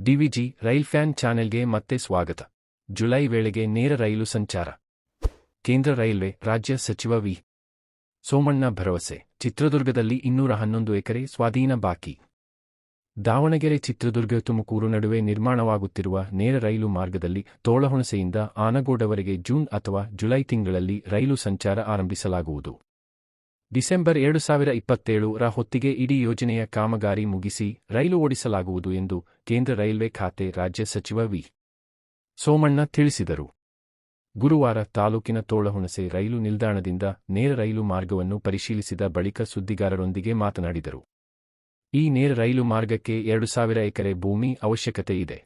DVG rail fan ಚಾನೆಲ್ಗೆ ಮತ್ತೆ ಸ್ವಾಗತ. ಜುಲೈ ವೇಳೆಗೆ ನೇರ ರೈಲು ಸಂಚಾರ. ಕೇಂದ್ರ ರೈಲ್ವೆ ರಾಜ್ಯ ಸಚಿವ ವಿ. ಸೋಮಣ್ಣ ಭರವಸೆ. ಚಿತ್ರದುರ್ಗದಲ್ಲಿ 211 ಎಕರೆ ಸ್ವಾಧೀನ ಬಾಕಿ. ದಾವಣಗೆರೆ ಚಿತ್ರದುರ್ಗ ತುಮಕೂರು ನಡುವೆ ನಿರ್ಮಾಣವಾಗುತ್ತಿರುವ ನೇರ ರೈಲು ಮಾರ್ಗದಲ್ಲಿ ತೋಳಹುಣಸೆಯಿಂದ ಆನಗೋಡವರೆಗೆ ಜೂನ್ ಅಥವಾ ಜುಲೈ ತಿಂಗಳಲ್ಲಿ ರೈಲು ಸಂಚಾರ ಆರಂಭಿಸಲಾಗುವುದು. ಡಿಸೆಂಬರ್ 2027ರ ಹೊತ್ತಿಗೆ ಇಡೀ ಯೋಜನೆಯ ಕಾಮಗಾರಿ ಮುಗಿಸಿ ರೈಲು ಓಡಿಸಲಾಗುವುದು ಎಂದು ಕೇಂದ್ರ ರೈಲ್ವೆ ಖಾತೆ ರಾಜ್ಯ ಸಚಿವ ವಿ. ಸೋಮಣ್ಣ ತಿಳಿಸಿದರು. ಗುರುವಾರ ತಾಲೂಕಿನ ತೋಳಹುಣಸೆ ರೈಲು ನಿಲ್ದಾಣದಿಂದ ನೇರ ರೈಲು ಮಾರ್ಗವನ್ನು ಪರಿಶೀಲಿಸಿದ ಬಳಿಕ ಸುದ್ದಿಗಾರರೊಂದಿಗೆ ಮಾತನಾಡಿದರು. ಈ ನೇರ ರೈಲು ಮಾರ್ಗಕ್ಕೆ 2000 ಎಕರೆ ಭೂಮಿ ಅವಶ್ಯಕತೆ ಇದೆ.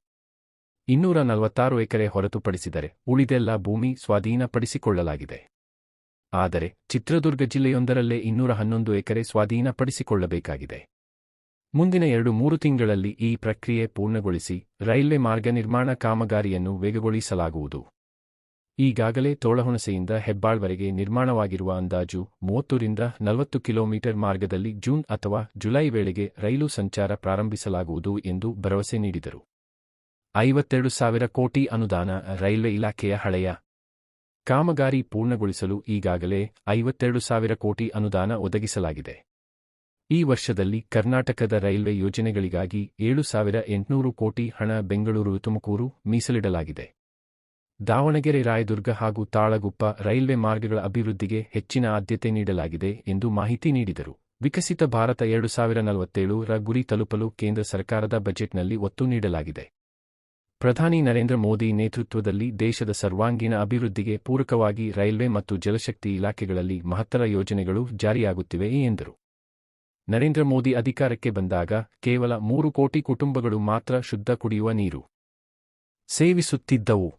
246 ಎಕರೆ ಹೊರತುಪಡಿಸಿದರೆ ಉಳಿದೆಲ್ಲ ಭೂಮಿ ಸ್ವಾಧೀನಪಡಿಸಿಕೊಳ್ಳಲಾಗಿದೆ. ಆದರೆ ಚಿತ್ರದುರ್ಗ ಜಿಲ್ಲೆಯೊಂದರಲ್ಲೇ 211 ಎಕರೆ ಸ್ವಾಧೀನಪಡಿಸಿಕೊಳ್ಳಬೇಕಾಗಿದೆ. ಮುಂದಿನ 2-3 ತಿಂಗಳಲ್ಲಿ ಈ ಪ್ರಕ್ರಿಯೆ ಪೂರ್ಣಗೊಳಿಸಿ ರೈಲ್ವೆ ಮಾರ್ಗ ನಿರ್ಮಾಣ ಕಾಮಗಾರಿಯನ್ನು ವೇಗಗೊಳಿಸಲಾಗುವುದು. ಈಗಾಗಲೇ ತೋಳಹುಣಸೆಯಿಂದ ಹೆಬ್ಬಾಳ್ವರೆಗೆ ನಿರ್ಮಾಣವಾಗಿರುವ ಅಂದಾಜು 30ರಿಂದ 40 ಕಿಲೋಮೀಟರ್ ಮಾರ್ಗದಲ್ಲಿ ಜೂನ್ ಅಥವಾ ಜುಲೈ ವೇಳೆಗೆ ರೈಲು ಸಂಚಾರ ಪ್ರಾರಂಭಿಸಲಾಗುವುದು ಎಂದು ಭರವಸೆ ನೀಡಿದರು. 52,000 ಕೋಟಿ ಅನುದಾನ. ರೈಲ್ವೆ ಇಲಾಖೆಯ ಹಳೆಯ ಕಾಮಗಾರಿ ಪೂರ್ಣಗೊಳಿಸಲು ಈಗಾಗಲೇ 52,000 ಕೋಟಿ ಅನುದಾನ ಒದಗಿಸಲಾಗಿದೆ. ಈ ವರ್ಷದಲ್ಲಿ ಕರ್ನಾಟಕದ ರೈಲ್ವೆ ಯೋಜನೆಗಳಿಗಾಗಿ 7,800 ಕೋಟಿ ಹಣ ಬೆಂಗಳೂರು ತುಮಕೂರು ಮೀಸಲಿಡಲಾಗಿದೆ. ದಾವಣಗೆರೆ ರಾಯದುರ್ಗ ಹಾಗೂ ತಾಳಗುಪ್ಪ ರೈಲ್ವೆ ಮಾರ್ಗಗಳ ಅಭಿವೃದ್ಧಿಗೆ ಹೆಚ್ಚಿನ ಆದ್ಯತೆ ನೀಡಲಾಗಿದೆ ಎಂದು ಮಾಹಿತಿ ನೀಡಿದರು. ವಿಕಸಿತ ಭಾರತ 2047ರ ಗುರಿ ತಲುಪಲು ಕೇಂದ್ರ ಸರ್ಕಾರದ ಬಜೆಟ್ನಲ್ಲಿ ಒತ್ತು ನೀಡಲಾಗಿದೆ. ಪ್ರಧಾನಿ ನರೇಂದ್ರ ಮೋದಿ ನೇತೃತ್ವದಲ್ಲಿ ದೇಶದ ಸರ್ವಾಂಗೀಣ ಅಭಿವೃದ್ಧಿಗೆ ಪೂರಕವಾಗಿ ರೈಲ್ವೆ ಮತ್ತು ಜಲಶಕ್ತಿ ಇಲಾಖೆಗಳಲ್ಲಿ ಮಹತ್ತರ ಯೋಜನೆಗಳು ಜಾರಿಯಾಗುತ್ತಿವೆ ಎಂದರು. ನರೇಂದ್ರ ಮೋದಿ ಅಧಿಕಾರಕ್ಕೆ ಬಂದಾಗ ಕೇವಲ 3 ಕೋಟಿ ಕುಟುಂಬಗಳು ಮಾತ್ರ ಶುದ್ಧ ಕುಡಿಯುವ ನೀರು ಸೇವಿಸುತ್ತಿದ್ದವು.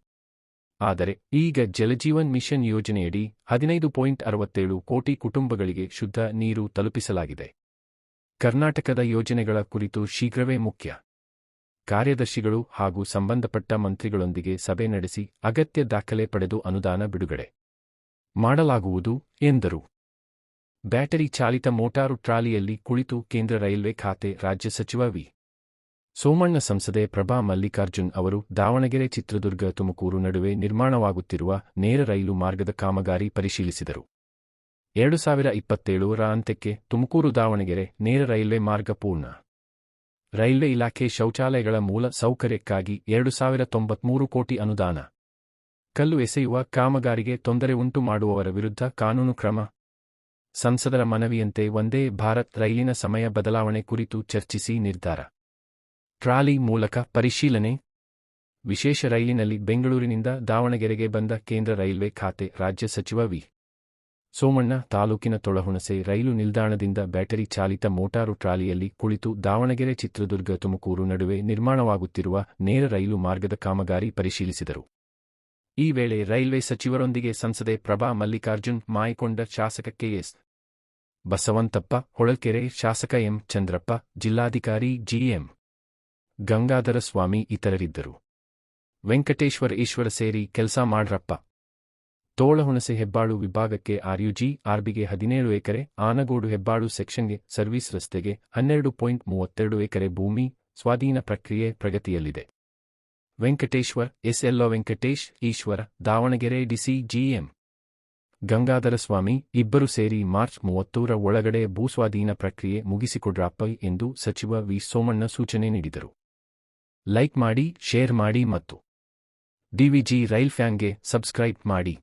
ಆದರೆ ಈಗ ಜಲಜೀವನ್ ಮಿಷನ್ ಯೋಜನೆಯಡಿ 15.67 ಕೋಟಿ ಕುಟುಂಬಗಳಿಗೆ ಶುದ್ಧ ನೀರು ತಲುಪಿಸಲಾಗಿದೆ. ಕರ್ನಾಟಕದ ಯೋಜನೆಗಳ ಕುರಿತು ಶೀಘ್ರವೇ ಮುಖ್ಯ ಕಾರ್ಯದರ್ಶಿಗಳು ಹಾಗೂ ಸಂಬಂಧಪಟ್ಟ ಮಂತ್ರಿಗಳೊಂದಿಗೆ ಸಭೆ ನಡೆಸಿ ಅಗತ್ಯ ದಾಖಲೆ ಪಡೆದು ಅನುದಾನ ಬಿಡುಗಡೆ ಮಾಡಲಾಗುವುದು ಎಂದರು. ಬ್ಯಾಟರಿ ಚಾಲಿತ ಮೋಟಾರು ಟ್ರಾಲಿಯಲ್ಲಿ ಕುಳಿತು ಕೇಂದ್ರ ರೈಲ್ವೆ ಖಾತೆ ರಾಜ್ಯ ಸಚಿವ ವಿ. ಸೋಮಣ್ಣ ಸಂಸದೆ ಪ್ರಭಾ ಮಲ್ಲಿಕಾರ್ಜುನ್ ಅವರು ದಾವಣಗೆರೆ ಚಿತ್ರದುರ್ಗ ತುಮಕೂರು ನಡುವೆ ನಿರ್ಮಾಣವಾಗುತ್ತಿರುವ ನೇರ ರೈಲು ಮಾರ್ಗದ ಕಾಮಗಾರಿ ಪರಿಶೀಲಿಸಿದರು. 2027ರ ಅಂತ್ಯಕ್ಕೆ ತುಮಕೂರು ದಾವಣಗೆರೆ ನೇರ ರೈಲ್ವೆ ಮಾರ್ಗ ಪೂರ್ಣ. ರೈಲ್ವೆ ಇಲಾಖೆ ಶೌಚಾಲಯಗಳ ಮೂಲ ಸೌಕರ್ಯಕ್ಕಾಗಿ 2,093 ಕೋಟಿ ಅನುದಾನ. ಕಲ್ಲು ಎಸೆಯುವ ಕಾಮಗಾರಿಗೆ ತೊಂದರೆ ಉಂಟು ಮಾಡುವವರ ವಿರುದ್ಧ ಕಾನೂನು ಕ್ರಮ. ಸಂಸದರ ಮನವಿಯಂತೆ ವಂದೇ ಭಾರತ್ ರೈಲಿನ ಸಮಯ ಬದಲಾವಣೆ ಕುರಿತು ಚರ್ಚಿಸಿ ನಿರ್ಧಾರ. ಟ್ರಾಲಿ ಮೂಲಕ ಪರಿಶೀಲನೆ. ವಿಶೇಷ ರೈಲಿನಲ್ಲಿ ಬೆಂಗಳೂರಿನಿಂದ ದಾವಣಗೆರೆಗೆ ಬಂದ ಕೇಂದ್ರ ರೈಲ್ವೆ ಖಾತೆ ರಾಜ್ಯ ಸಚಿವ ವಿ. ಸೋಮಣ್ಣ ತಾಲೂಕಿನ ತೋಳಹುಣಸೆ ರೈಲು ನಿಲ್ದಾಣದಿಂದ ಬ್ಯಾಟರಿ ಚಾಲಿತ ಮೋಟಾರು ಟ್ರಾಲಿಯಲ್ಲಿ ಕುಳಿತು ದಾವಣಗೆರೆ ಚಿತ್ರದುರ್ಗ ತುಮಕೂರು ನಡುವೆ ನಿರ್ಮಾಣವಾಗುತ್ತಿರುವ ನೇರ ರೈಲು ಮಾರ್ಗದ ಕಾಮಗಾರಿ ಪರಿಶೀಲಿಸಿದರು. ಈ ವೇಳೆ ರೈಲ್ವೆ ಸಚಿವರೊಂದಿಗೆ ಸಂಸದೆ ಪ್ರಭಾ ಮಲ್ಲಿಕಾರ್ಜುನ್, ಮಾಯಕೊಂಡ ಶಾಸಕ ಕೆಎಸ್ ಬಸವಂತಪ್ಪ, ಹೊಳಲ್ಕೆರೆ ಶಾಸಕ ಎಂ ಚಂದ್ರಪ್ಪ, ಜಿಲ್ಲಾಧಿಕಾರಿ ಜಿಎಂ ಗಂಗಾಧರ ಸ್ವಾಮಿ ಇತರರಿದ್ದರು. ವೆಂಕಟೇಶ್ವರ ಈಶ್ವರ ಸೇರಿ ಕೆಲಸ ಮಾಡ್ರಪ್ಪ. ತೋಳಹುಣಸೆ ಹೆಬ್ಬಾಳು ವಿಭಾಗಕ್ಕೆ ಆರ್ಯುಜಿ ಆರ್ಬಿಗೆ 17 ಎಕರೆ, ಆನಗೋಡು ಹೆಬ್ಬಾಳು ಸೆಕ್ಷನ್ಗೆ ಸರ್ವಿಸ್ ರಸ್ತೆಗೆ 12.32 ಎಕರೆ ಭೂಮಿ ಸ್ವಾಧೀನ ಪ್ರಕ್ರಿಯೆ ಪ್ರಗತಿಯಲ್ಲಿದೆ. ವೆಂಕಟೇಶ್ವರ್ ಎಸ್ಎಲ್ಒ ವೆಂಕಟೇಶ್ ಈಶ್ವರ, ದಾವಣಗೆರೆ ಡಿಸಿ ಜಿಎಂ ಗಂಗಾಧರ ಸ್ವಾಮಿ ಇಬ್ಬರು ಸೇರಿ ಮಾರ್ಚ್ 30ರ ಒಳಗಡೆ ಭೂಸ್ವಾಧೀನ ಪ್ರಕ್ರಿಯೆ ಮುಗಿಸಿಕೊಡ್ರಪ್ಪ ಎಂದು ಸಚಿವ ವಿ. ಸೋಮಣ್ಣ ಸೂಚನೆ ನೀಡಿದರು. ಲೈಕ್ ಮಾಡಿ, ಶೇರ್ ಮಾಡಿ ಮತ್ತು ಡಿವಿಜಿ ರೈಲ್ ಫ್ಯಾನ್ಗೆ ಸಬ್ಸ್ಕ್ರೈಬ್ ಮಾಡಿ.